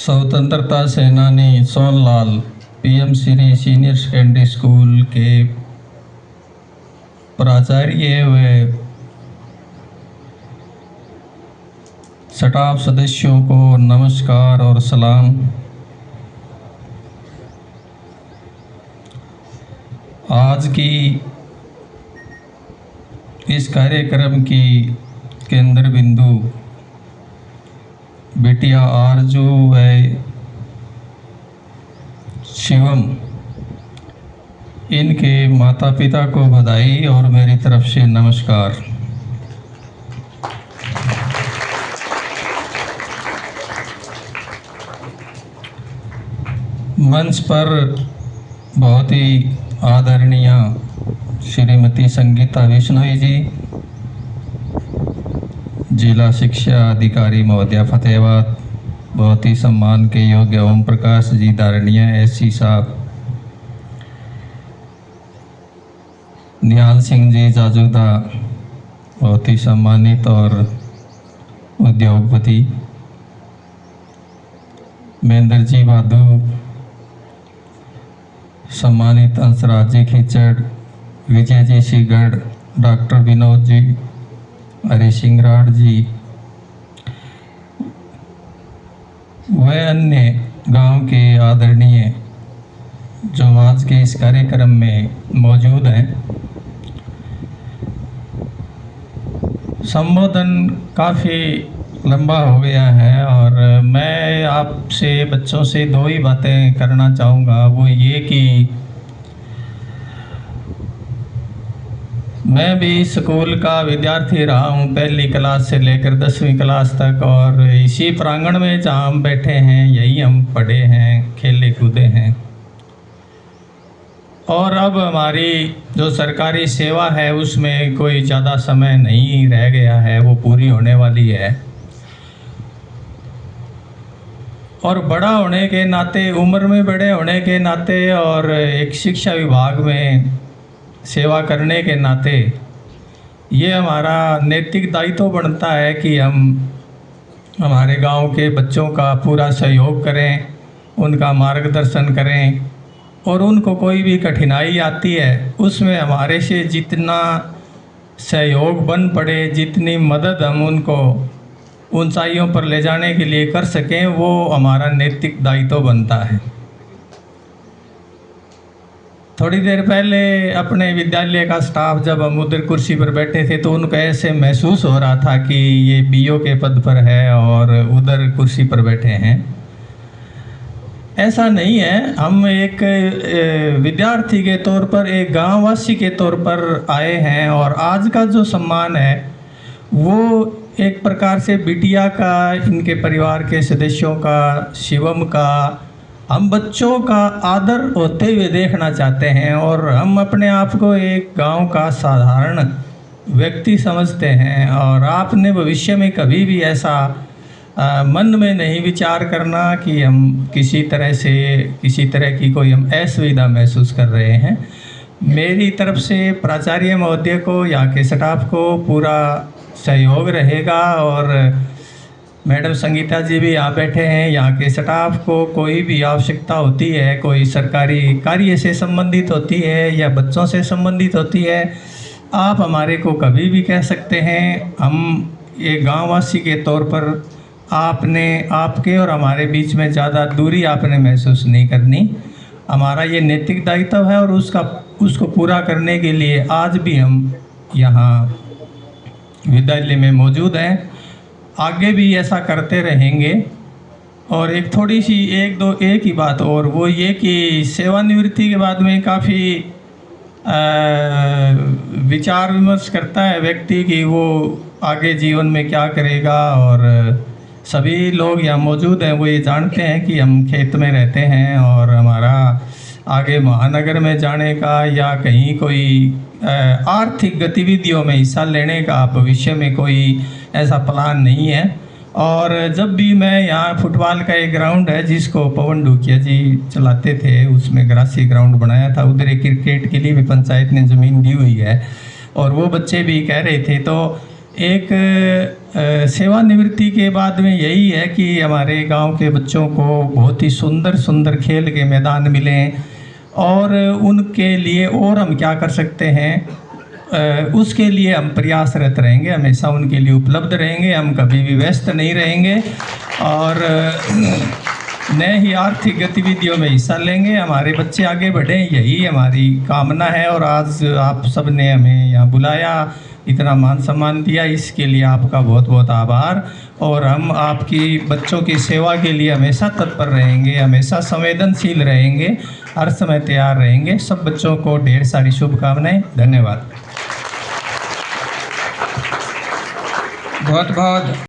स्वतंत्रता सेनानी Sonlal PM senior secondary school के प्राचार्य व स्टाफ सदस्यों को नमस्कार और सलाम। आज की इस कार्यक्रम की केंद्र बिंदु बिटिया आरजू व शिवम, इनके माता पिता को बधाई और मेरी तरफ से नमस्कार। मंच पर बहुत ही आदरणीय श्रीमती संगीता विश्नोई जी, जिला शिक्षा अधिकारी महोदया फतेहाबाद, बहुत ही सम्मान के योग्य ओम प्रकाश जी धारणीय एससी साहब, निहाल सिंह जी जाजूदा, बहुत ही सम्मानित और उद्योगपति, महेंद्र जी बाधू, सम्मानित अंशराज जी खींचड़, विजय जी सीगढ़, डॉक्टर विनोद जी, हरि सिंह राठ जी व अन्य गांव के आदरणीय जो आज के इस कार्यक्रम में मौजूद हैं। संबोधन काफ़ी लंबा हो गया है और मैं आपसे बच्चों से दो ही बातें करना चाहूँगा। वो ये कि मैं भी स्कूल का विद्यार्थी रहा हूँ, पहली क्लास से लेकर 10वीं क्लास तक, और इसी प्रांगण में जहाँ हम बैठे हैं यही हम पढ़े हैं, खेले कूदे हैं। और अब हमारी जो सरकारी सेवा है उसमें कोई ज़्यादा समय नहीं रह गया है, वो पूरी होने वाली है। और बड़ा होने के नाते, उम्र में बड़े होने के नाते और एक शिक्षा विभाग में सेवा करने के नाते ये हमारा नैतिक दायित्व बनता है कि हम हमारे गांव के बच्चों का पूरा सहयोग करें, उनका मार्गदर्शन करें, और उनको कोई भी कठिनाई आती है उसमें हमारे से जितना सहयोग बन पड़े, जितनी मदद हम उनको ऊंचाइयों पर ले जाने के लिए कर सकें, वो हमारा नैतिक दायित्व बनता है। थोड़ी देर पहले अपने विद्यालय का स्टाफ जब हम उधर कुर्सी पर बैठे थे तो उनको ऐसे महसूस हो रहा था कि ये बीओ के पद पर है और उधर कुर्सी पर बैठे हैं। ऐसा नहीं है, हम एक विद्यार्थी के तौर पर, एक गांववासी के तौर पर आए हैं। और आज का जो सम्मान है वो एक प्रकार से बिटिया का, इनके परिवार के सदस्यों का, शिवम का, हम बच्चों का आदर होते हुए देखना चाहते हैं। और हम अपने आप को एक गांव का साधारण व्यक्ति समझते हैं। और आपने भविष्य में कभी भी ऐसा मन में नहीं विचार करना कि हम किसी तरह की कोई हम असुविधा महसूस कर रहे हैं। मेरी तरफ से प्राचार्य महोदय को, यहाँ के स्टाफ को पूरा सहयोग रहेगा। और मैडम संगीता जी भी यहाँ बैठे हैं, यहाँ के स्टाफ को कोई भी आवश्यकता होती है, कोई सरकारी कार्य से संबंधित होती है या बच्चों से संबंधित होती है, आप हमारे को कभी भी कह सकते हैं। हम एक गांववासी के तौर पर आपके और हमारे बीच में ज़्यादा दूरी आपने महसूस नहीं करनी। हमारा ये नैतिक दायित्व है और उसको पूरा करने के लिए आज भी हम यहाँ विद्यालय में मौजूद हैं, आगे भी ऐसा करते रहेंगे। और एक थोड़ी सी एक ही बात और, वो ये कि सेवानिवृत्ति के बाद में काफ़ी विचार विमर्श करता है व्यक्ति कि वो आगे जीवन में क्या करेगा। और सभी लोग यहाँ मौजूद हैं वो ये जानते हैं कि हम खेत में रहते हैं और हमारा आगे महानगर में जाने का या कहीं कोई आर्थिक गतिविधियों में हिस्सा लेने का भविष्य में कोई ऐसा प्लान नहीं है। और जब भी मैं यहाँ फुटबॉल का एक ग्राउंड है जिसको पवन ढूकिया जी चलाते थे, उसमें ग्रासी ग्राउंड बनाया था, उधर एक क्रिकेट के लिए भी पंचायत ने ज़मीन दी हुई है और वो बच्चे भी कह रहे थे। तो एक सेवानिवृत्ति के बाद में यही है कि हमारे गांव के बच्चों को बहुत ही सुंदर सुंदर खेल के मैदान मिलें, और उनके लिए और हम क्या कर सकते हैं उसके लिए हम प्रयासरत रहेंगे, हमेशा उनके लिए उपलब्ध रहेंगे, हम कभी भी व्यस्त नहीं रहेंगे और नए ही आर्थिक गतिविधियों में हिस्सा लेंगे, हमारे बच्चे आगे बढ़ें, यही हमारी कामना है। और आज आप सब ने हमें यहाँ बुलाया, इतना मान सम्मान दिया, इसके लिए आपका बहुत बहुत आभार। और हम आपकी बच्चों की सेवा के लिए हमेशा तत्पर रहेंगे, हमेशा संवेदनशील रहेंगे, हर समय तैयार रहेंगे। सब बच्चों को ढेर सारी शुभकामनाएं। धन्यवाद। बहुत बहुत